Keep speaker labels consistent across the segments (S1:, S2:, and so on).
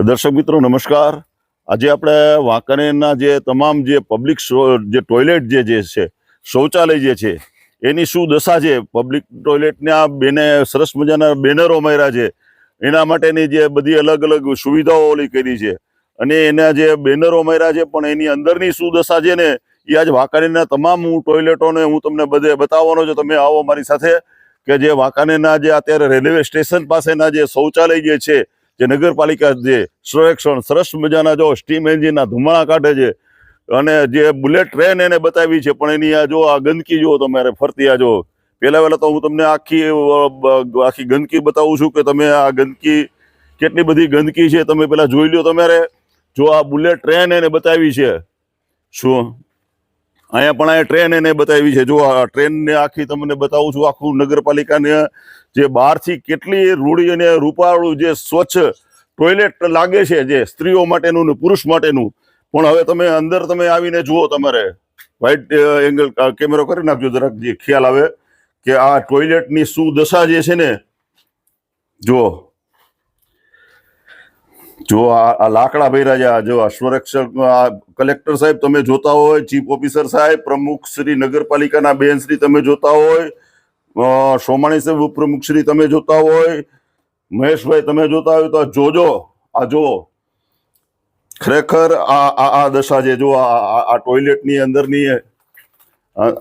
S1: દર્શક મિત્રો નમસ્કાર। આજે આપણે વાંકાનેરના જે તમામ જે પબ્લિક જે ટોયલેટ જે છે શૌચાલય જે છે એની શું દશા છે, પબ્લિક ટોયલેટના બેને સરસ મજાના બેનરો માર્યા છે, એના માટેની જે બધી અલગ અલગ સુવિધાઓ ઓલી કરી છે અને એના જે બેનરો માર્યા છે પણ એની અંદરની શું દશા છે ને એ આજ વાંકાનેરના તમામ ટોયલેટોને હું તમને બધે બતાવવાનો છું। તમે આવો મારી સાથે કે જે વાંકાનેરના જે અત્યારે રેલવે સ્ટેશન પાસેના જે શૌચાલય જે છે, જે નગરપાલિકા જે સંરક્ષણ સરસ મજાના જો સ્ટીમ એન્જિનના ધુમાડા કાઢે છે અને જે બુલેટ ટ્રેન એને બતાવી છે પણ એની આ જો આ ગંદકી જુઓ તમારે ફરતી આ જો પહેલા તો હું તમને આખી ગંદકી બતાવું છું કે તમે આ ગંદકી કેટલી બધી ગંદકી છે તમે પેલા જોઈ લો। તમારે જો આ બુલેટ ટ્રેન એને બતાવી છે, શું અહીંયા પણ આ ટ્રેન એને બતાવી છે, જો આ ટ્રેનને આખી તમને બતાવું છું। આખું નગરપાલિકાને જે બહારથી કેટલી રૂડી અને રૂપાળું જે સ્વચ્છ ટોયલેટ લાગે છે, જે સ્ત્રીઓ માટેનું ને પુરુષ માટેનું, પણ હવે તમે અંદર તમે આવીને જુઓ, તમારે વાઇડ એંગલ કેમેરો કરી નાખજો જરાક, જે ખ્યાલ આવે કે આ ટોયલેટની શું દશા જે છે ને। જો આ લાકડા ભર્યા છે, જો આ સંરક્ષક કલેક્ટર સાહેબ તમે જોતા હોય, ચીફ ઓફિસર સાહેબ, પ્રમુખ શ્રી નગરપાલિકાના બેન શ્રી તમે જોતા હોય, સોમાણી સાહેબ ઉપપ્રમુખ શ્રી તમે જોતા હોય, મહેશભાઈ તમે જોતા હોય તો જોજો આ જો ખરેખર આ દશા છે। જો આ ટોયલેટની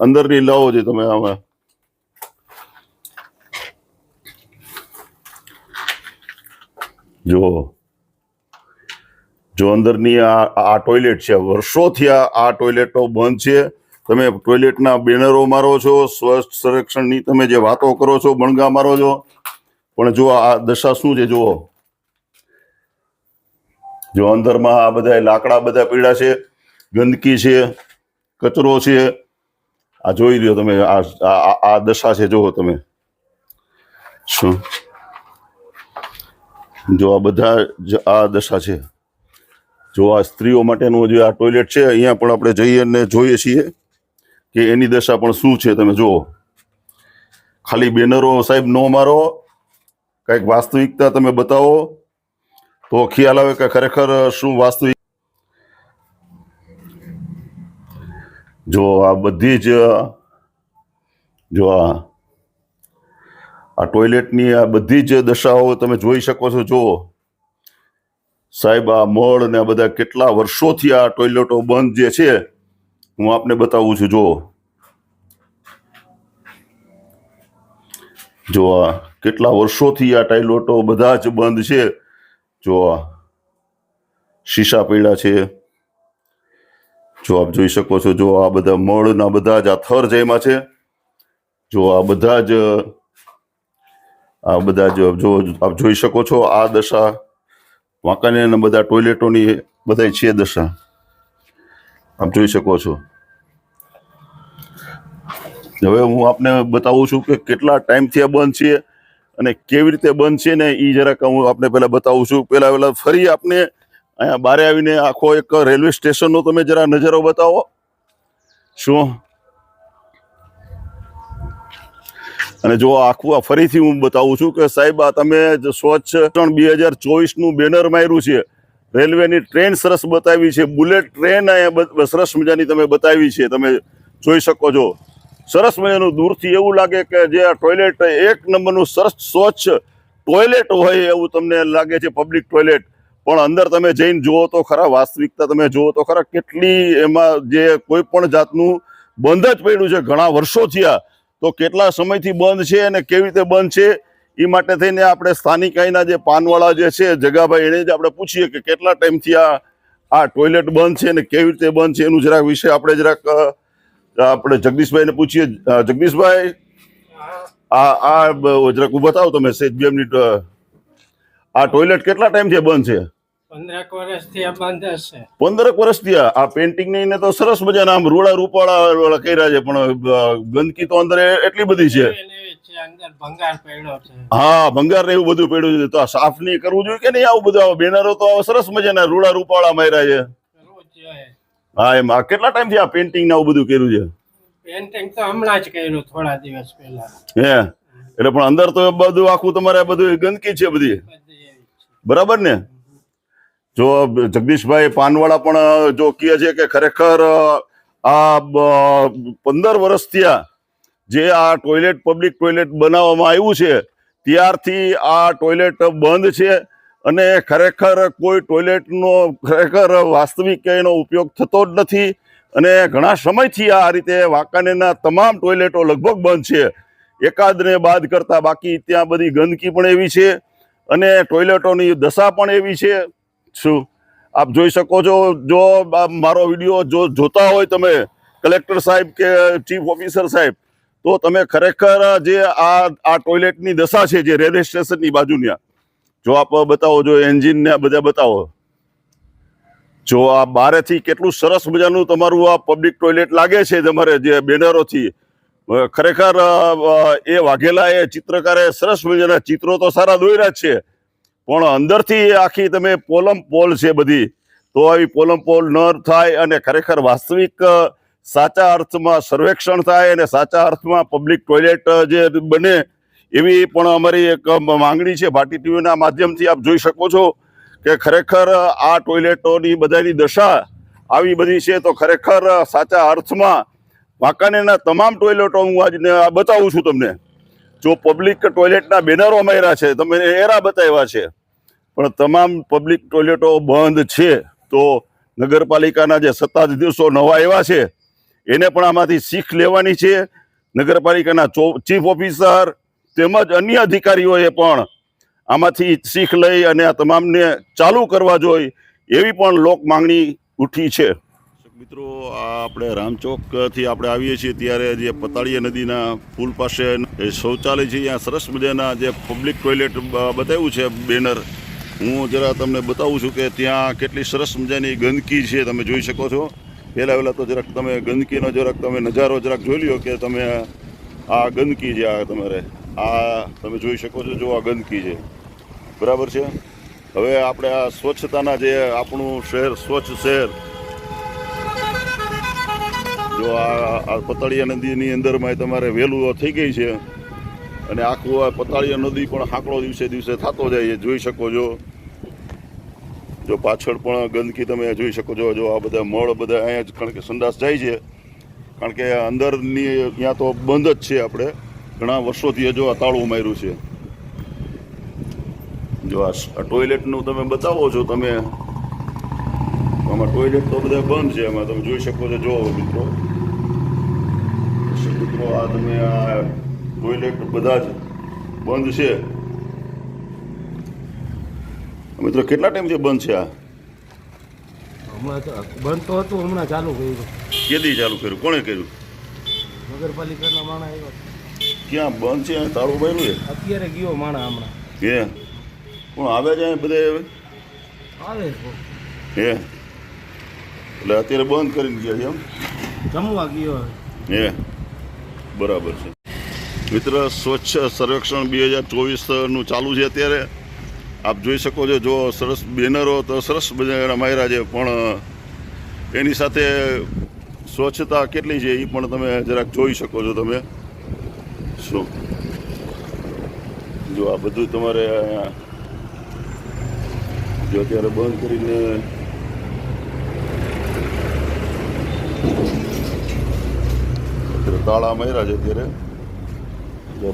S1: અંદરની લાવો છે તમે આમાં, જો અંદરની આ ટોયલેટ છે, વર્ષોથી આ ટોયલેટો બંધ છે। તમે ટોયલેટના બેનરો મારો છો, સ્વચ્છ સંરક્ષણની તમે જે વાતો કરો છો, બણગા મારો છો, પણ જો આ દશા શું છે, જો અંદરમાં આ બધા લાકડા બધા પીડા છે, ગંદકી છે, કચરો છે, આ જોઈ લ્યો તમે, આ દશા છે। જુઓ તમે શું, જો આ બધા આ દશા છે। જો આ સ્ત્રીઓ માટેનું જે આ ટોયલેટ છે, અહીંયા પણ આપણે જઈએ અને જોઈએ છીએ કે એની દશા પણ શું છે। તમે જુઓ, ખાલી બેનરો સાહેબ નો મારો, કંઈક વાસ્તવિકતા તમે બતાવો તો ખ્યાલ આવે કે ખરેખર શું વાસ્તવિક। જો આ બધી જ જો આ ટોયલેટની આ બધી જ દશાઓ તમે જોઈ શકો છો। જુઓ સાહેબ, આ મળ ને આ બધા કેટલા વર્ષોથી આ ટોયલેટો બંધ જે છે, હું આપને બતાવું છું। જો આ કેટલા વર્ષોથી આ ટોયલેટો બધા જ બંધ છે। જો આ શીશા પડ્યા છે, જો આપ જોઈ શકો છો। જો આ બધા મળના બધા જ આ થર જેમાં છે, જો આ બધા જ જો આપ જોઈ શકો છો। આ દશા વાંકાનેરના બધા ટોયલેટોની બધા છે દશા, આપ જોઈ શકો છો। હવે હું આપને બતાવું છું કે કેટલા ટાઈમથી આ બંધ છે અને કેવી રીતે બંધ છે ને એ જરાક હું આપને પહેલા બતાવું છું। પહેલા ફરી આપને અહીંયા બારે આવીને આખો એક રેલવે સ્ટેશનનો તમે જરા નજારો બતાવો। શું અને જો આખું ફરીથી હું બતાવું છું કે સાહેબ આ તમે સ્વચ્છ 2024નું બેનર માર્યું છે, રેલવેની ટ્રેન સરસ બતાવી છે, બુલેટ ટ્રેન અહીંયા સરસ મજાની તમે બતાવી છે, તમે જોઈ શકો છો। સરસ મજાનું દૂરથી એવું લાગે કે જે આ ટોયલેટ એક નંબરનું સરસ સ્વચ્છ ટોયલેટ હોય એવું તમને લાગે છે, પબ્લિક ટોયલેટ। પણ અંદર તમે જઈને જુઓ તો ખરા, વાસ્તવિકતા તમે જુઓ તો ખરા, કેટલી એમાં જે કોઈ પણ જાતનું બંધ જ પડ્યું છે ઘણા વર્ષોથી। આ તો કેટલા સમયથી બંધ છે અને કેવી રીતે બંધ છે એ માટે થઈને આપણે સ્થાનિક અહીંના જે પાનવાળા જે છે જગાભાઈ, એને જ આપણે પૂછીએ કે કેટલા ટાઈમથી આ ટોયલેટ બંધ છે અને કેવી રીતે બંધ છે, એનું જરાક વિશે આપણે આપણે જગદીશભાઈને પૂછીએ। જગદીશભાઈ, આ જરાક ઉભા થાવ તમે, સેજ 2 મિનિટ। આ ટોયલેટ કેટલા ટાઈમથી બંધ છે?
S2: 15 વર્ષથી બંધ હશે।
S1: 15 વર્ષથી આ પેન્ટિંગ ને તો સરસ મજાના આમ રૂડા રૂપાળા કર્યા છે, પણ ગંદકી તો અંદર એટલી બધી છે।
S2: અંદર ભંગાર પડ્યો છે।
S1: હા, ભંગાર ને એવું બધું પડ્યું છે, તો આ સાફ નહીં કરવું જોઈએ કે નહીં? આવું બધું બેનરો તો સરસ મજાના રૂડા રૂપાળા માર્યા છે। હા, એમ કેટલા ટાઈમથી આ પેન્ટિંગ ને આવું બધું કર્યું છે?
S2: પેન્ટિંગ તો હમણાં જ કર્યું, થોડા દિવસ પહેલા।
S1: હે, એટલે પણ અંદર તો બધું આખું તમારે બધું ગંદકી છે બધી, બરાબર ને? જો જગદીશભાઈ પાનવાળા પણ જો કહે છે કે ખરેખર આ 15 વર્ષ થયા જે આ ટોયલેટ પબ્લિક ટોયલેટ બનાવવામાં આવ્યું છે ત્યારથી આ ટોયલેટ બંધ છે અને ખરેખર કોઈ ટોયલેટનો ખરેખર વાસ્તવિક એનો ઉપયોગ થતો જ નથી અને ઘણા સમયથી આ રીતે વાંકાનેરના તમામ ટોયલેટો લગભગ બંધ છે. એકાદને બાદ કરતા બાકી ત્યાં બધી ગંદકી પણ એવી છે અને ટોયલેટોની દશા પણ એવી છે. શું આપ જોઈ શકો છો? જો મારો વિડીયો જોતા હોય તમે કલેક્ટર સાહેબ કે ચીફ ઓફિસર સાહેબ, તો તમે ખરેખર જે આ ટોયલેટની દશા છે જે રેલવે સ્ટેશનની બાજુની, જો આપ બતાવો, જો એન્જિન ને બધા બતાવો, જો આ બારેથી કેટલું સરસ મજાનું તમારું આ પબ્લિક ટોયલેટ લાગે છે તમારે જે બેનરોથી. ખરેખર એ વાઘેલા એ ચિત્રકારે સરસ મજાના ચિત્રો તો સારા દોર્યા જ છે, પણ અંદરથી આખી તમે પોલમ પોલ છે બધી, તો આવી પોલમ પોલ ન થાય અને ખરેખર વાસ્તવિક સાચા અર્થમાં સર્વેક્ષણ થાય અને સાચા અર્થમાં પબ્લિક ટોયલેટ જે બને એવી પણ અમારી એક માંગણી છે. ભાટી ટીવીના માધ્યમથી આપ જોઈ શકો છો કે ખરેખર આ ટોયલેટોની બધાની દશા આવી બધી છે, તો ખરેખર સાચા અર્થમાં વાંકાનેરના તમામ ટોયલેટો હું આજને બતાવું છું તમને. જો પબ્લિક ટોયલેટના બેનરો માર્યા છે, તમે એરા બતાવ્યા છે, પણ તમામ પબ્લિક ટોયલેટો બંધ છે. તો નગરપાલિકાના જે સત્તાધીશો નવા એવા છે એને પણ આમાંથી શીખ લેવાની છે. નગરપાલિકાના ચીફ ઓફિસર તેમજ અન્ય અધિકારીઓએ પણ આમાંથી શીખ લઈ અને આ તમામને ચાલુ કરવા જોઈએ એવી પણ લોક માંગણી ઉઠી છે. મિત્રો, આપણે રામચોકથી આપણે આવીએ છીએ ત્યારે જે પતાળિયા નદીના પુલ પાસે શૌચાલય છે, ત્યાં સરસ મજાના જે પબ્લિક ટોયલેટ બતાવ્યું છે બેનર. હું જરા તમને બતાવું છું કે ત્યાં કેટલી સરસ મજાની ગંદકી છે, તમે જોઈ શકો છો. પહેલાં તો જરાક તમે ગંદકીનો જરાક તમે નજારો જરાક જોઈ લ્યો કે તમે આ ગંદકી છે, આ તમારે આ તમે જોઈ શકો છો. જો આ ગંદકી છે, બરાબર છે. હવે આપણે આ સ્વચ્છતાના જે આપણું શહેર સ્વચ્છ શહેર, જો આ પતાળિયા નદીની અંદરમાં તમારે વહેલું થઈ ગઈ છે અને આખું આ પતાળિયા નદી પણ હાંકડો દિવસે દિવસે થતો જાય છે, જોઈ શકો છો. જો પાછળ પણ ગંદકી તમે જોઈ શકો છો. જો આ બધા મળ બધા અહીંયા જ, કારણ કે સંડાસ જાય છે, કારણ કે અંદરની ત્યાં તો બંધ જ છે. આપણે ઘણા વર્ષોથી જો આ તાળું માર્યું છે. જો આ ટોયલેટનું તમે બતાવો છો, તમે આમાં ટોયલેટ તો બધા બંધ છે, એમાં તમે જોઈ શકો છો. જો મિત્રો આ તમે આ ટોયલેટ બધા જ બંધ છે. મિત્રો કેટલા ટાઈમથી બંધ છે? આ
S2: હમણાં તો બંધ તો હતું, હમણાં ચાલુ કર્યું.
S1: કેદી ચાલુ કર્યું? કોણે કર્યું?
S2: નગરપાલિકાના માણસ આવ્યો.
S1: ક્યાં બંધ છે? તાળું માર્યું છે?
S2: અત્યારે ગયો માણસ હમણાં.
S1: હે, કોણ આવે છે બધે?
S2: આવે
S1: હે, એટલે અત્યારે બંધ કરીને ગયા છે એમ?
S2: જમવા ગયો.
S1: હે, બરાબર છે. મિત્ર, સ્વચ્છ સર્વેક્ષણ 2024નું ચાલુ છે અત્યારે. આપ જોઈ શકો છો. જો સરસ બેનરો તો સરસ બધા માર્યા છે, પણ એની સાથે સ્વચ્છતા કેટલી છે એ પણ તમે જરાક જોઈ શકો છો. તમે શું જો આ બધું તમારે જો અત્યારે બંધ કરીને તાળા માર્યા છે અત્યારે.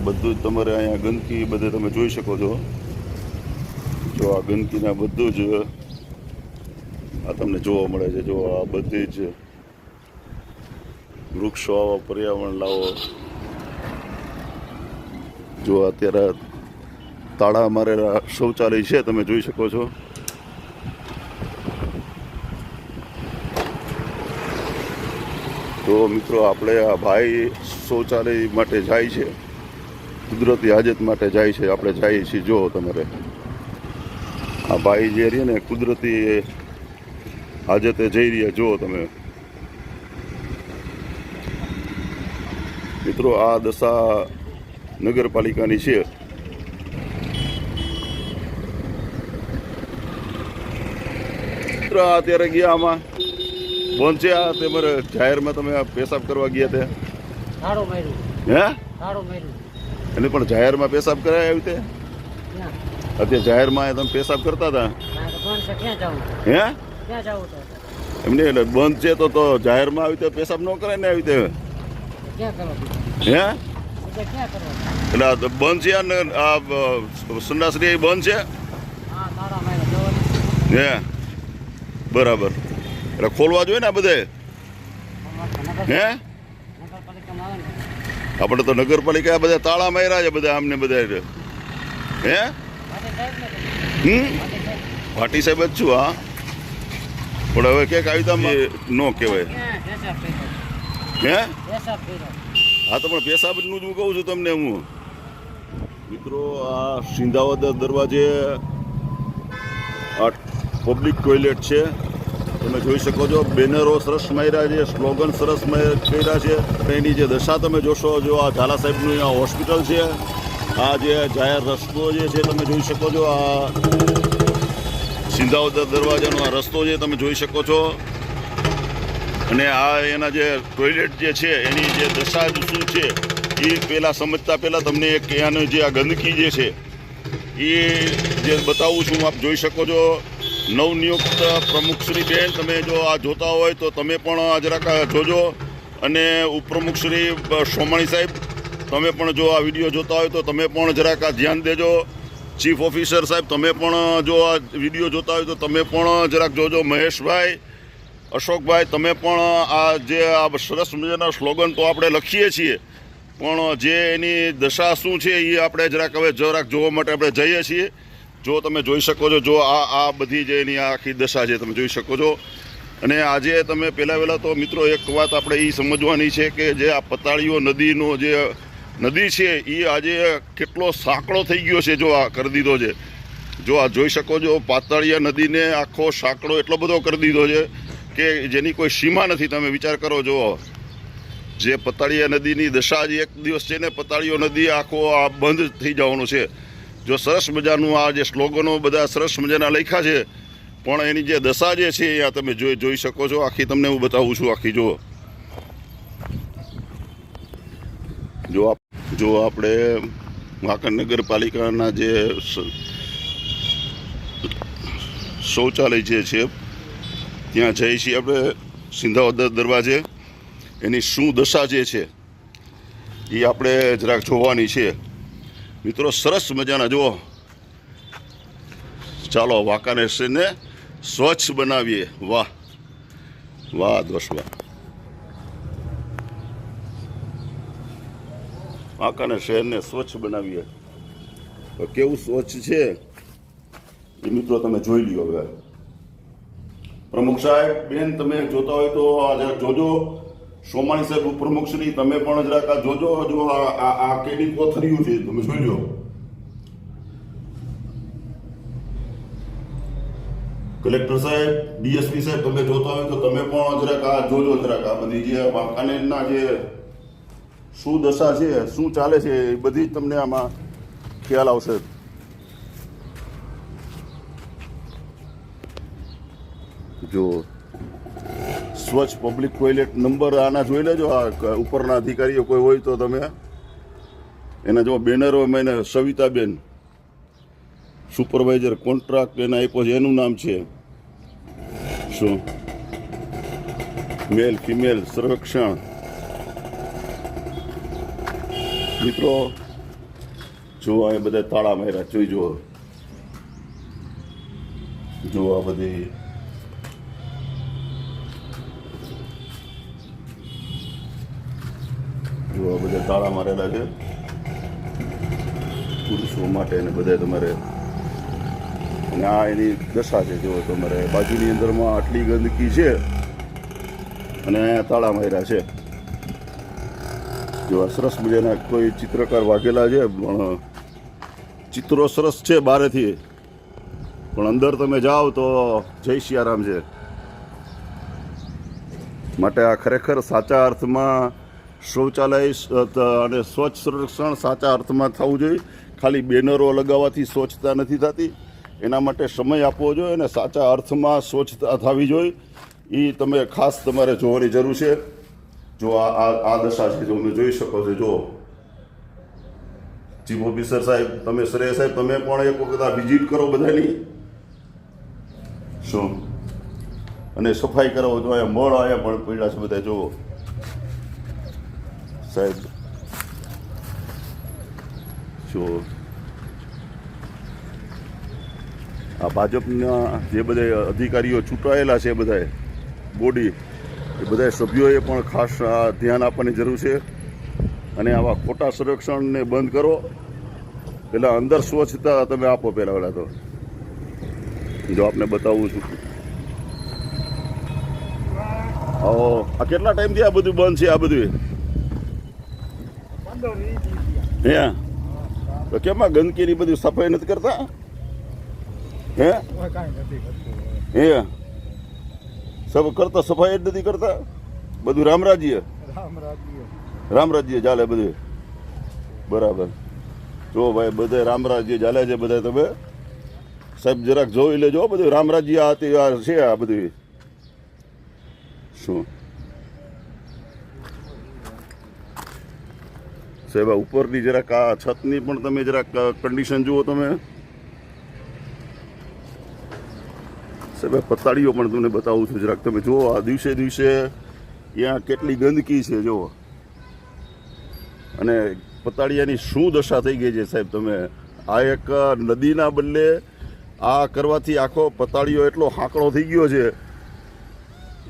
S1: બધું જ તમારે અહીંયા ગંદકી બધે તમે જોઈ શકો છો. જો આ ગંદકીના બધું જ આ તમને જોવા મળે છે. જો આ બધી જ વૃક્ષો આવો, પર્યાવરણ લાવો. જો અત્યારે તાળા મારેલા શૌચાલય છે, તમે જોઈ શકો છો. તો મિત્રો, આપણે આ ભાઈ શૌચાલય માટે જાય છે, કુદરતી હાજત માટે જાય છે. આપણે જઈએ છીએ. જો તમારે આ ભાઈ જે રહે ને કુદરતી હાજતે જઈ રહ્યા. જો તમે મિત્રો, આ દશા નગરપાલિકાની છે. મિત્રો, અત્યારે ગયા આમાં બંધ છે. આ તમારે જાહેરમાં તમે પેશાબ કરવા ગયા તે
S2: તાળું માર્યું.
S1: હે?
S2: તાળું માર્યું.
S1: એને પણ જાહેરમાં પેશાબ કરાય આવી તે? અત્યારે જાહેરમાં તમે પેશાબ કરતા હતા
S3: બંધ છે, ક્યાં જવું તો?
S1: હે
S3: ક્યાં જવું તો?
S1: એમને એટલે બંધ છે તો જાહેરમાં આવી રીતે પેશાબ ન કરે ને આવી રીતે
S3: ક્યાં કરો
S1: હે
S3: બીજા ક્યાં કરો?
S1: એટલે આ બંધ છે ને આ સંડાસરી બંધ છે
S3: હા, તાળા માર્યા જવાનું.
S1: હે બરાબર એટલે ખોલવા જોઈએ ને આ બધે હે
S3: નગરપાલિકામાં આવે ને.
S1: આપણે તો નગરપાલિકા બધા તાળા માર્યા છે બધા આમને બધા હે
S3: વાડી સાહેબ ને તમે?
S1: હમ ભાટી સાહેબ જ છું હા પણ હવે ક્યાંક આવી તો ન કહેવાય
S3: ક્યાં પેશાબ કર્યો?
S1: હે
S3: પેશાબ કર્યો.
S1: હા તો પણ પેશાબનું જ હું કહું છું તમને હું મિત્રો આ સિંધાવદર દરવાજે આ પબ્લિક ટોયલેટ છે તમે જોઈ શકો છો બેનરો સરસ માર્યા છે સ્લોગન સરસ કર્યા છે એની જે દશા તમે જોશો જો આ ઝાલા સાહેબનું આ હોસ્પિટલ છે આ જે જાહેર રસ્તો જે છે તમે જોઈ શકો છો આ સિંધાવદર દરવાજાનો આ રસ્તો છે તમે જોઈ શકો છો અને આ એના જે ટોયલેટ જે છે એની જે દશા શું છે એ પહેલાં સમજતા પહેલાં તમને એક એનું જે આ ગંદકી જે છે એ જે બતાવું છું આપ જોઈ શકો છો નવનિયુક્ત પ્રમુખ શ્રી બેન તમે જો આ જોતા હોય તો તમે પણ આ જરાક જોજો અને ઉપપ્રમુખ શ્રી સોમાણી સાહેબ તમે પણ જો આ વિડીયો જોતા હોય તો તમે પણ જરાક આ ધ્યાન દેજો ચીફ ઓફિસર સાહેબ તમે પણ જો આ વિડીયો જોતા હોય તો તમે પણ જરાક જોજો મહેશભાઈ અશોકભાઈ તમે પણ આ જે આ સરસ મજાના સ્લોગન તો આપણે લખીએ છીએ પણ જે એની દશા શું છે એ આપણે જરાક હવે જોવા માટે આપણે જઈએ છીએ જો તમે જોઈ શકો છો જો આ બધી જે એની આખી દશા છે તમે જોઈ શકો છો અને આજે તમે પહેલાં તો મિત્રો એક વાત આપણે એ સમજવાની છે કે જે આ પતાળીઓ નદીનો જે નદી છે એ આજે કેટલો સાંકડો થઈ ગયો છે જો આ કરી દીધો છે જો આ જોઈ શકો છો પાતાળિયા નદીને આખો સાંકડો એટલો બધો કરી દીધો છે કે જેની કોઈ સીમા નથી તમે વિચાર કરો જો જે પતાળિયા નદીની દશા જ એક દિવસ છે ને પતાળિયો નદી આખો આ બંધ થઈ જવાનો છે જો સરસ મજાનું આ જે સ્લોગનો બધા સરસ મજાના લખ્યા છે પણ એની જે દશા જે છે એ તમે જોઈ શકો છો આખી તમને હું બતાવું છું આખી જો આપણે વાંકણ નગરપાલિકાના જે શૌચાલય જે છે ત્યાં જઈએ છીએ આપણે સિંધાવદર દરવાજે એની શું દશા જે છે એ આપણે જરાક જોવાની છે મિત્રો સરસ મજાના જુઓ ચાલો વાંકાનેર શહેરને સ્વચ્છ બનાવીએ વાહ વાહ દોસ્ત વાહ વાંકાનેર શહેરને સ્વચ્છ બનાવીએ તો કેવું સ્વચ્છ છે એ મિત્રો તમે જોઈ લ્યો હવે પ્રમુખ સાહેબ બેન તમે જોતા હોય તો આ જરાક જોજો સોમાણી સાહેબ ઉપપ્રમુખ શ્રી તમે પણ જરાક આ જોજો જો આ કેડી કોથળિયું છે તમે જોઈ લો કલેક્ટર સાહેબ ડીએસપી સાહેબ તમે જોતા હોય તો તમે પણ જરાક આ જોજો જરાક આ બધી જે વાંકાનેરના જે શું દશા છે શું ચાલે છે એ બધી જ તમને આમાં ખ્યાલ આવશે જો સ્વચ્છ પબ્લિક ટોયલેટ નંબર આના જોઈ લેજો આ ઉપરના અધિકારીઓ કોઈ હોય તો તમે એના જો બેનરો એને સવિતાબેન સુપરવાઇઝર કોન્ટ્રાક્ટ એને આપ્યો છે એનું નામ છે શું મેલ ફિમેલ સર્વેક્ષણ મિત્રો જો આ બધા તાળા માર્યા જોઈ જો આ બધી જો આ બધા તાળા મારેલા છે પુરુષો માટે અને બધા તમારે અને આ એની દશા છે જો તમારે બાજુની અંદરમાં આટલી ગંદકી છે અને તાળા માર્યા છે જો આ સરસ મજાના કોઈ ચિત્રકાર વાગેલા છે પણ ચિત્રો સરસ છે બહારેથી પણ અંદર તમે જાઓ તો જય સિયારામ છે માટે આ ખરેખર સાચા અર્થમાં શૌચાલય અને સ્વચ્છ સંરક્ષણ સાચા અર્થમાં થવું જોઈએ ખાલી બેનરો લગાવવાથી સ્વચ્છતા નથી થતી એના માટે સમય આપવો જોઈએ અને સાચા અર્થમાં સ્વચ્છતા થવી જોઈએ એ તમે ખાસ તમારે જોવાની જરૂર છે જો આ દશા છે જો તમે જોઈ શકો છો જો ચીફ ઓફિસર સાહેબ, તમે શ્રેય સાહેબ, તમે પણ એક વખત આ વિઝિટ કરો બધાની. શું અને સફાઈ કરાવો. જો અહીંયા મળ અહીંયા પણ પડ્યા છે બધા, જુઓ સાહેબ. જો આ ભાજપના જે બધા અધિકારીઓ ચૂંટાયેલા છે, બધા બોડી, એ બધા સભ્યોએ પણ ખાસ ધ્યાન આપવાની જરૂર છે. અને આવા ખોટા સંરક્ષણને બંધ કરો. પેલા અંદર સ્વચ્છતા તમે આપો. પહેલા પેલા તો જો આપને બતાવું છું. આ કેટલા ટાઈમથી આ બધું બંધ છે? આ બધું હે તો કેમ આ ગંદકીની બધું સફાઈ નથી કરતા? હે હે સબ કરતા, સફાઈ જ નથી કરતા. બધું રામરાજ્ય ચાલે બધું. બરાબર. જો ભાઈ બધે રામરાજ્ય ચાલે છે. બધા તમે સાહેબ જરાક જોઈ લેજો બધું. રામરાજ્ય આ છે આ બધું. શું સાહેબ આ ઉપરની જરાક આ છતની પણ તમે જરાક કન્ડિશન જુઓ તમે. સાહેબ પતાળીઓ પણ તમને બતાવું છું જરાક. તમે જુઓ આ દિવસે દિવસે ત્યાં કેટલી ગંદકી છે જુઓ. અને પતાળિયાની શું દશા થઈ ગઈ છે સાહેબ. તમે આ એક નદીના બદલે આ કરવાથી આખો પતાળિયો એટલો હાંકડો થઈ ગયો છે.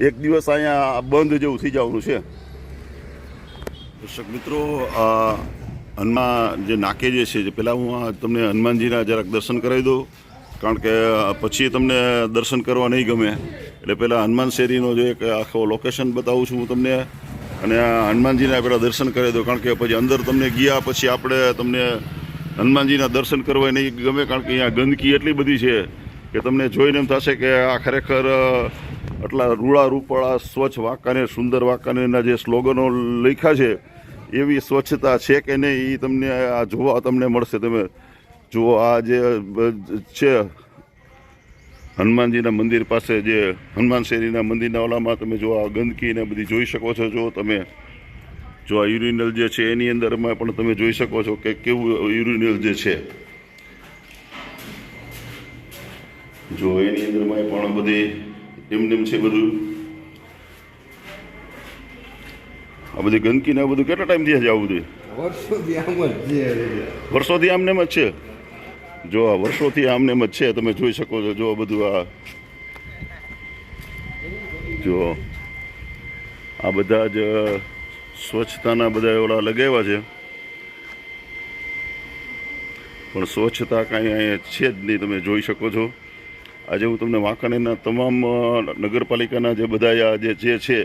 S1: એક દિવસ અહીંયા બંધ જેવું થઈ જવાનું છે. દર્શક મિત્રો, આ હનુમાન જે નાકે જે છે, પહેલાં હું તમને હનુમાનજીના જરાક દર્શન કરાવી દઉં, કારણ કે પછી તમને દર્શન કરવા નહીં ગમે. એટલે પહેલાં હનુમાન શેરીનો જે એક આખો લોકેશન બતાવું છું હું તમને. અને આ હનુમાનજીના પહેલાં દર્શન કરી દો, કારણ કે પછી અંદર તમને ગયા પછી આપણે તમને હનુમાનજીના દર્શન કરવા નહીં ગમે, કારણ કે અહીંયા ગંદકી એટલી બધી છે કે તમને જોઈને એમ થશે કે આ ખરેખર આટલા રૂડા રૂપાળા સ્વચ્છ વાંકાનેર, સુંદર વાંકાનેરના જે સ્લોગનો લખ્યા છે એવી સ્વચ્છતા છે કે નહીં એ તમને આ જોવા તમને મળશે. તમે જુઓ આ જે છે હનુમાનજીના મંદિર પાસે, જે હનુમાન શેરીના મંદિરના ઓલામાં તમે જો આ ગંદકીને બધી જોઈ શકો છો. જો તમે જો આ યુરિનલ જે છે એની અંદરમાં પણ તમે જોઈ શકો છો કે કેવું યુરિનલ જે છે. જો એની અંદરમાં પણ બધી એમ છે બધું. આ બધી ગંદકી ને બધું કેટલા ટાઈમથી છે આવું બધું? વર્ષોથી આમને જ છે. જો આ વર્ષોથી આમને જ છે. તમે જોઈ શકો છો. જો બધું આ જો આ બધા જ સ્વચ્છતાના બધા ઓલા લગાવ્યા છે, પણ સ્વચ્છતા કાંઈ અહીંયા છે જ નહીં. તમે જોઈ શકો છો. આજે હું તમને વાંકાનેરના તમામ નગરપાલિકાના જે બધા જે છે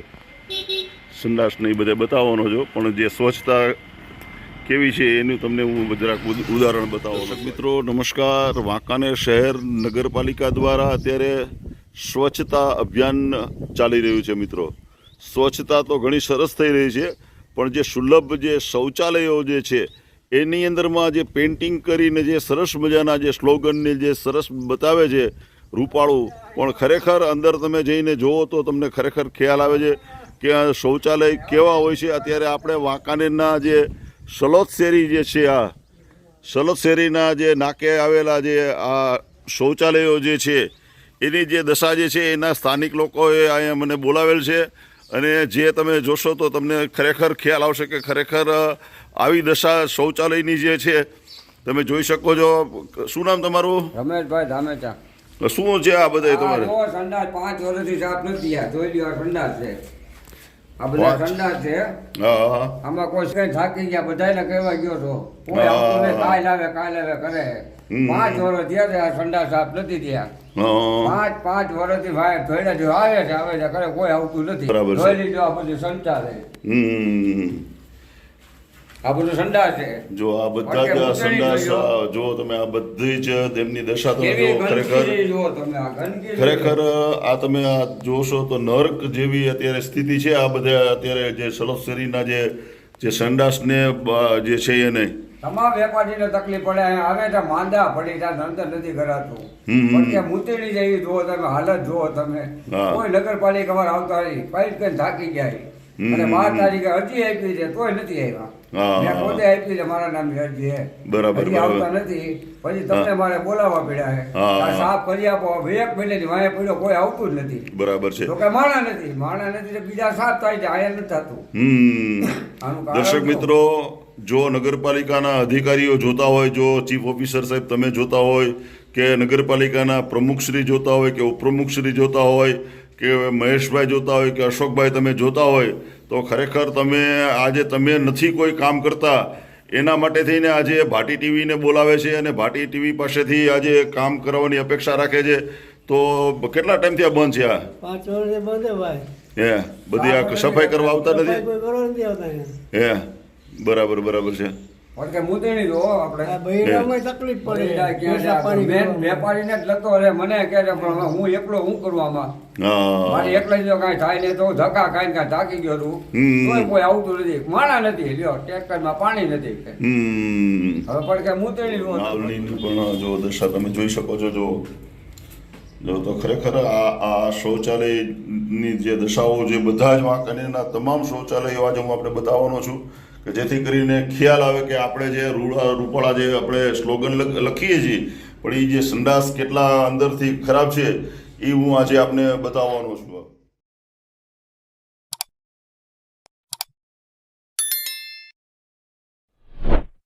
S1: સંડાસને એ બધા બતાવવાનો છું, પણ જે સ્વચ્છતા કેવી છે એનું તમને હું જરાક ઉદાહરણ બતાવવાનો. મિત્રો નમસ્કાર. વાંકાનેર શહેર નગરપાલિકા દ્વારા અત્યારે સ્વચ્છતા અભિયાન ચાલી રહ્યું છે. મિત્રો સ્વચ્છતા તો ઘણી સરસ થઈ રહી છે, પણ જે સુલભ જે શૌચાલયો જે છે એની અંદરમાં જે પેઇન્ટિંગ કરીને જે સરસ મજાના જે સ્લોગનને જે સરસ બતાવે છે રૂપાળું, પણ ખરેખર અંદર તમે જઈને જુઓ તો તમને ખરેખર ખ્યાલ આવે છે કે આ શૌચાલય કેવા હોય છે. અત્યારે આપણે વાંકાનેરના જે સલોદ શેરી જે છે, આ સલોદ શેરીના જે નાકે આવેલા જે આ શૌચાલયો જે છે એની જે દશા જે છે એના સ્થાનિક લોકોએ અહીંયા મને બોલાવેલ છે. અને જે તમે જોશો તો તમને ખરેખર ખ્યાલ આવશે કે ખરેખર આવી દશા શૌચાલયની જે છે તમે જોઈ શકો છો. શું નામ તમારું?
S4: રમેશભાઈ ધામેચા.
S1: શું છે આ બધા તમારે?
S4: સંડાસ 5 વર્ષથી સાફ નથી. આ જોઈ લ્યો સંડાસ છે. આ બધા સંડાસ છે.
S1: હા.
S4: આમાં કોઈ કઈ થાકી ગયા, બધાને કહેવા ગયો છો, કોઈ આવતું નહીં. કાલ આવે કરે. 5 વર્ષ થયા છે આ સંડાસ સાફ નથી થયા. 5 વર્ષથી ભાઈ ધોઈને જો આવે છે કરે, કોઈ આવતું નથી. જોઈ લીધો આ બધું સંચાર છે. આ બધું સંડાસ છે.
S1: જો આ બધા જ સંડાસ જો તમે આ બધી જ તેમની દશા તમે જો ખરેખર આ તમે આ જોશો તો નર્ક જેવી અત્યારે સ્થિતિ છે. આ બધા અત્યારે જે સલોદ શેરીના જે સંડાસને જે છે એને
S4: તમામ વેપારીને તકલીફ પડે. આવે તો માંદા પડી જાય, નંતર નથી કરાતું. પણ કે મૂતેલી જેવી જુઓ તમે, હાલત જુઓ તમે. કોઈ નગરપાલિકામાં આવતા નહીં, કઈ થાકી ગયા. અને 12 તારીખે અરજી આપી છે તોય નથી આવ્યા.
S1: હા.
S4: મેં પોતે આપી છે મારા નામની અરજી છે.
S1: બરાબર,
S4: હજી આવતા નથી. પછી તમને મારે બોલાવવા પડ્યા છે.
S1: હા.
S4: આ સાફ કરી આપો. હવે 1 મહિનાથી વાંહે પડ્યો કોઈ આવતું જ નથી.
S1: બરાબર છે.
S4: તો કે માણા નથી તો બીજા સાફ થાય છે. આયા નથી થતું. આનું કારણ
S1: દર્શક
S4: શું?
S1: મિત્રો, જો નગરપાલિકાના અધિકારીઓ જોતા હોય, જો ચીફ ઓફિસર સાહેબ તમે જોતા હોય, કે નગરપાલિકાના પ્રમુખશ્રી જોતા હોય, કે ઉપપ્રમુખશ્રી જોતા હોય, કે મહેશભાઈ જોતા હોય, કે અશોકભાઈ તમે જોતા હોય, તો ખરેખર તમે નથી કોઈ કામ કરતા, એના માટે થઈને આજે ભાટી ટીવીને બોલાવે છે અને ભાટી ટીવી પાસેથી આજે કામ કરવાની અપેક્ષા રાખે છે. તો કેટલા ટાઈમથી આ બંધ છે? આ
S5: 5 વર્ષથી બંધ છે ભાઈ.
S1: હે બધી આ સફાઈ કરવા આવતા નથી?
S5: કોઈ કરવા નથી આવતા અહીંયા.
S1: હે બરાબર છે.
S4: પણ કે મુદ્દણી જો આપણે
S5: આ બૈરામાં તકલીફ પડે.
S4: બૈરા ક્યાં
S5: પૈસા પાણી
S4: મેં
S5: ભરવા.
S4: વેપારીને જ લતો રહે. મને કહે છે પણ હવે હું એકલો હું કરવામાં
S1: હા.
S4: મારે એકલા જો કાંઈ થાય નહીં તો ધક્કા ખાઈને કાંઈ થાકી ગયો છું. તોય કોઈ આવતું નથી. માણા નથી. લ્યો ટ્રેક્ટરમાં પાણી નથી. હવે પણ કે મુદ્દણી જો
S1: નાવલીની પણ જો દશા તમે જોઈ શકો છો. જો તો ખરેખર આ શૌચાલયની જે દશાઓ જે બધા જ વાંકાનેરના તમામ શૌચાલયો આજે હું આપણે બતાવવાનો છું, કે જેથી કરીને ખ્યાલ આવે કે આપણે જે રૂપાળા જે આપણે સ્લોગન લખીએ છીએ, પણ એ જે સંડાસ કેટલા અંદરથી ખરાબ છે એ હું આજે આપને બતાવવાનો છું.